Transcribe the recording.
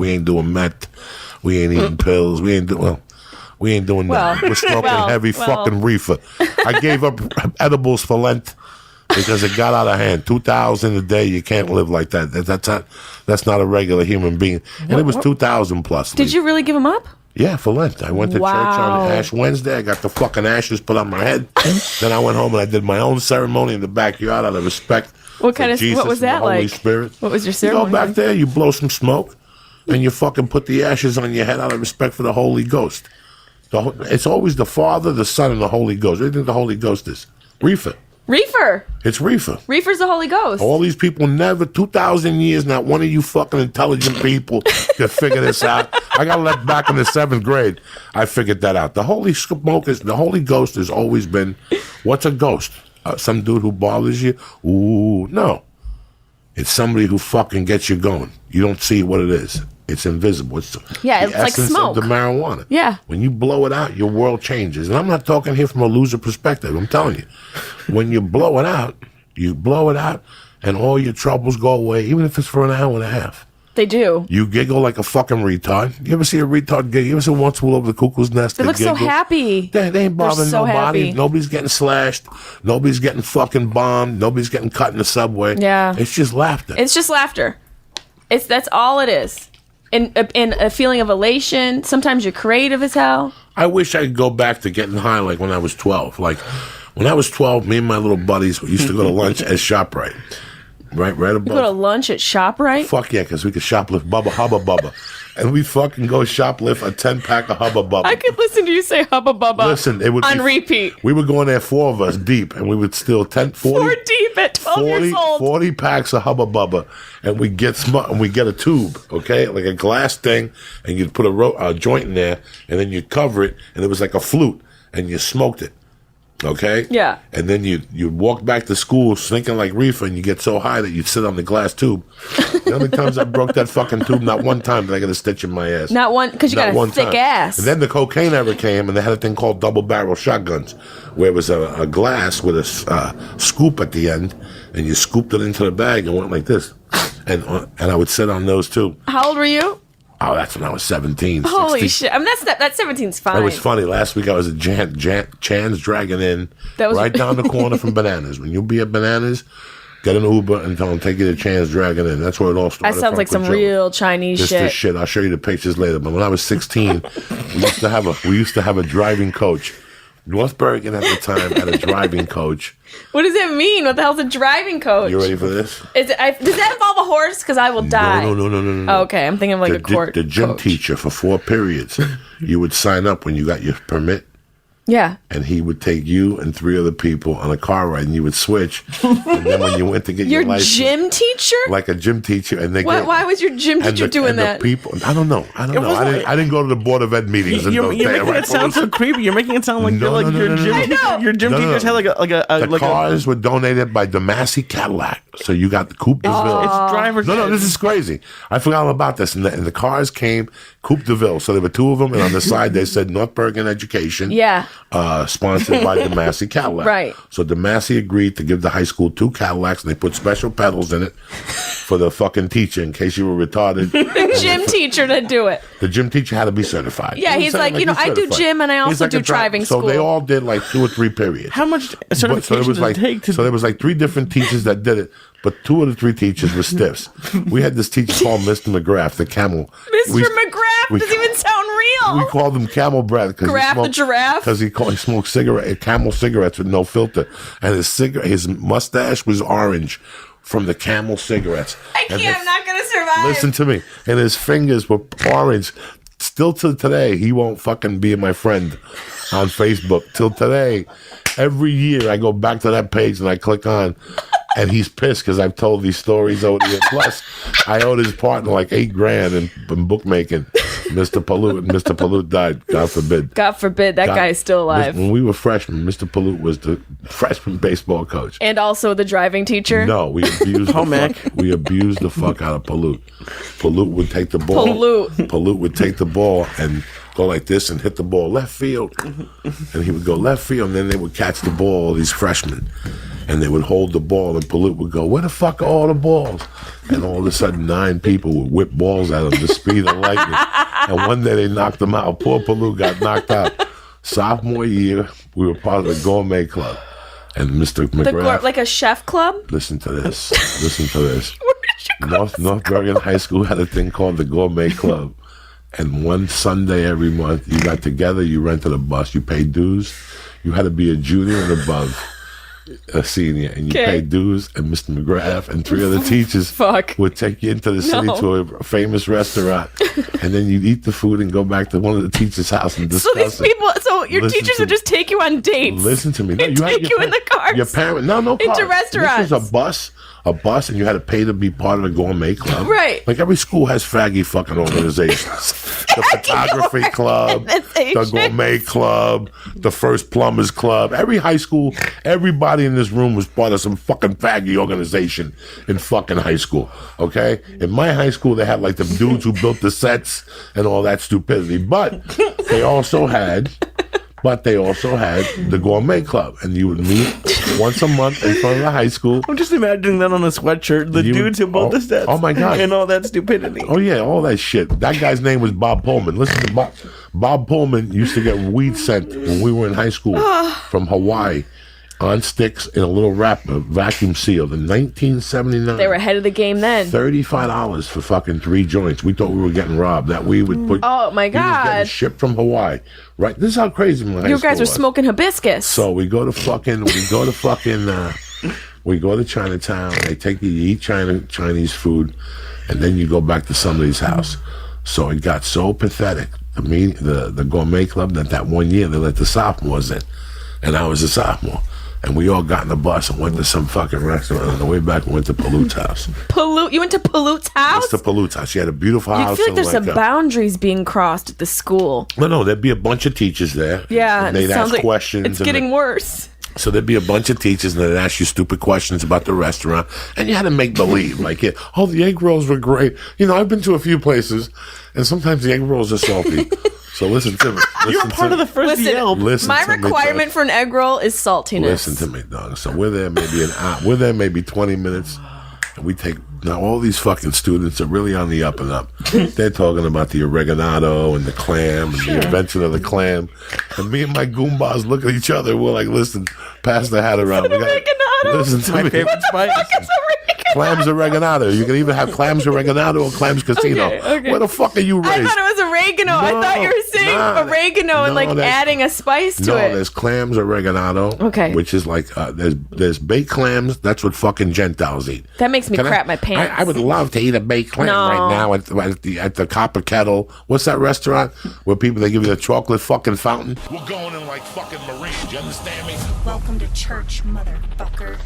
We ain't doing meth. We ain't eating pills. We ain't doing that. We're smoking heavy fucking reefer. I gave up edibles for Lent because it got out of hand. 2,000 a day, you can't live like that. That's not a regular human being. And it was 2,000 plus. Did you really give them up? Yeah, for Lent. I went to church on Ash Wednesday. I got the fucking ashes put on my head. Then I went home and I did my own ceremony in the backyard out of respect. What kind of Jesus what was that and the Holy like? Spirit. What was your ceremony? You go back there, you blow some smoke, and you fucking put the ashes on your head out of respect for the Holy Ghost. It's always the Father, the Son, and the Holy Ghost. What do you think the Holy Ghost is? Reefer. Reefer. It's reefer. Reefer's the Holy Ghost. All these people never, 2,000 years, not one of you fucking intelligent people could figure this out. I got left back in the 7th grade. I figured that out. The Holy Ghost has always been, what's a ghost? Some dude who bothers you? Ooh, no. It's somebody who fucking gets you going. You don't see what it is. It's invisible. It's like smoke. Of the marijuana. Yeah. When you blow it out, your world changes. And I'm not talking here from a loser perspective. I'm telling you. When you blow it out, and all your troubles go away, even if it's for an hour and a half. They do. You giggle like a fucking retard. You ever see a retard giggle? You ever see Once Flew Over the Cuckoo's Nest? They look so happy. They ain't bothering so nobody. Happy. Nobody's getting slashed. Nobody's getting fucking bombed. Nobody's getting cut in the subway. Yeah. It's just laughter. That's all it is. And a feeling of elation. Sometimes you're creative as hell. I wish I could go back to getting high like when I was 12. Like, when I was 12, me and my little buddies used to go to lunch at ShopRite. Right above. You go to lunch at ShopRite? Fuck yeah, because we could shoplift Hubba Bubba. And we fucking go shoplift a 10-pack of Hubba Bubba. I could listen to you say Hubba Bubba. Listen, it would on repeat. We would go in there, 4 of us deep, and we would steal 40 4 deep at 12 years old. 40 packs of Hubba Bubba, and we get a tube, okay, like a glass thing, and you'd put a joint in there, and then you'd cover it, and it was like a flute, and you smoked it. Okay? Yeah. And then you'd walk back to school stinking like reefer, and you get so high that you'd sit on the glass tube. The only times I broke that fucking tube, not one time did I get a stitch in my ass. Not one, because you got a thick ass. And then the cocaine era came, and they had a thing called double barrel shotguns, where it was a glass with a scoop at the end, and you scooped it into the bag and went like this. And I would sit on those too. How old were you? Oh, that's when I was 17. Holy 16. shit. I mean, that 17's fine. It was funny. Last week I was at Chan's Dragon Inn, right down the corner from Bananas. When you be at Bananas, get an Uber and tell them take you to Chan's Dragon Inn. That's where it all started. That sounds like some real Chinese shit. This shit. I'll show you the pictures later. But when I was 16, we used to have a driving coach. North Bergen at the time had a driving coach. What does that mean? What the hell's a driving coach? You ready for this? Does that involve a horse? Because I will die. No. Oh, okay, I'm thinking of like a court. The gym coach. teacher for 4 periods. You would sign up when you got your permit. Yeah. And he would take you and 3 other people on a car ride, and you would switch. And then when you went to get your license, gym teacher, like a gym teacher, and why was your gym teacher doing that? The people, I don't know. I didn't go to the Board of Ed meetings. You're making it sound so creepy. You're making it sound like your gym teachers had the cars were donated by Demassey Cadillac, so you got the Coupe de Ville. It's driver's. No, this is crazy. I forgot all about this. And the cars came Coupe de Ville, so there were 2 of them, and on the side they said North Bergen Education. Yeah. Sponsored by Demassey Cadillac. Right. So Demassey agreed to give the high school 2 Cadillacs, and they put special pedals in it for the fucking teacher in case you were retarded. The gym teacher to do it. The gym teacher had to be certified. Yeah, he's like, I do gym and I also do driving school. So they all did like 2 or 3 periods. How much certification does it take? So there was like 3 different teachers that did it, but 2 of the 3 teachers were stiffs. We had this teacher called Mr. McGrath, the camel. Mr. McGrath doesn't even sound real. We called him Camel Breath Graff the giraffe, because he smoked Camel cigarettes with no filter, and his mustache was orange from the Camel cigarettes. I'm not gonna survive. Listen to me, and his fingers were orange. Still to today, he won't fucking be my friend on Facebook. Till today, every year I go back to that page and I click on. And he's pissed because I've told these stories over the years. Plus, I owed his partner like $8,000 in bookmaking. Mr. Pollute died. God forbid. God forbid. That guy is still alive. When we were freshmen, Mr. Pollute was the freshman baseball coach. And also the driving teacher? No, we abused the fuck out of Pollute. Pollute would take the ball. Pollute would take the ball and go like this and hit the ball left field. And he would go left field, and then they would catch the ball, these freshmen. And they would hold the ball, and Palute would go, where the fuck are all the balls? And all of a sudden, 9 people would whip balls at him the speed of lightning. And one day they knocked him out. Poor Palute got knocked out. Sophomore year, we were part of the gourmet club. And Mr. McGrath... like a chef club? Listen to this. North Bergen High School had a thing called the Gourmet Club. And one Sunday every month, you got together, you rented a bus, you paid dues. You had to be a junior and above a senior, and you paid dues, and Mr. McGrath and 3 other teachers would take you into the city to a famous restaurant, and then you'd eat the food and go back to one of the teachers' house and discuss your teachers would just take you on dates. Listen to me. No, you take you in the cars. Your parent, no into restaurants. This was a bus, and you had to pay to be part of the gourmet club. Right. Like every school has faggy fucking organizations. The photography club, the gourmet club, the first plumbers club. Every high school, everybody in this room was part of some fucking faggy organization in fucking high school. Okay? In my high school, they had like the dudes who built the sets and all that stupidity. But they also had the gourmet club, and you would meet once a month in front of the high school. I'm just imagining that on a sweatshirt, the dudes who built the sets. Oh my God. And all that stupidity. Oh yeah, all that shit. That guy's name was Bob Pullman. Listen to Bob. Bob Pullman used to get weed sent when we were in high school from Hawaii on sticks in a little wrapper, vacuum sealed in 1979. They were ahead of the game then. $35 for fucking 3 joints. We thought we were getting robbed. That we would put. Oh my God! He was getting shipped from Hawaii. Right. This is how crazy my high You school guys are was. smoking hibiscus. So we go to Chinatown. They take you to eat Chinese food, and then you go back to somebody's house. So it got so pathetic. The gourmet club that one year they let the sophomores in, and I was a sophomore. And we all got in the bus and went to some fucking restaurant. On the way back, we went to Palute's house. You went to Palute's house? It's to Palute's house. She had a beautiful house. You feel like there's some boundaries being crossed at the school. No, there'd be a bunch of teachers there. Yeah, and they'd ask questions. It's getting worse. So there'd be a bunch of teachers, and they'd ask you stupid questions about the restaurant, and you had to make believe, like, oh, the egg rolls were great. You know, I've been to a few places, and sometimes the egg rolls are salty. So listen to me. You're part of the first Yelp. My requirement for an egg roll is saltiness. Listen to me, dog. So we're there maybe an hour. We're there maybe 20 minutes. And we take... Now, all these fucking students are really on the up and up. They're talking about the oregano and the clam and the invention of the clam. And me and my goombas look at each other. We're like, listen, pass the hat around. Listen to me. Favorite spice. Clams oregano. You can either have clams oregano or clams casino. Okay. Where the fuck are you raised? I thought it was oregano. I thought you were saying oregano and adding a spice to it. No, there's clams oregano. Okay. Which is like, there's baked clams. That's what fucking Gentiles eat. That makes me crap my pants. I would love to eat a baked clam right now at the Copper Kettle. What's that restaurant where they give you the chocolate fucking fountain? We're going in like fucking Marines. You understand me? Welcome to church, motherfucker.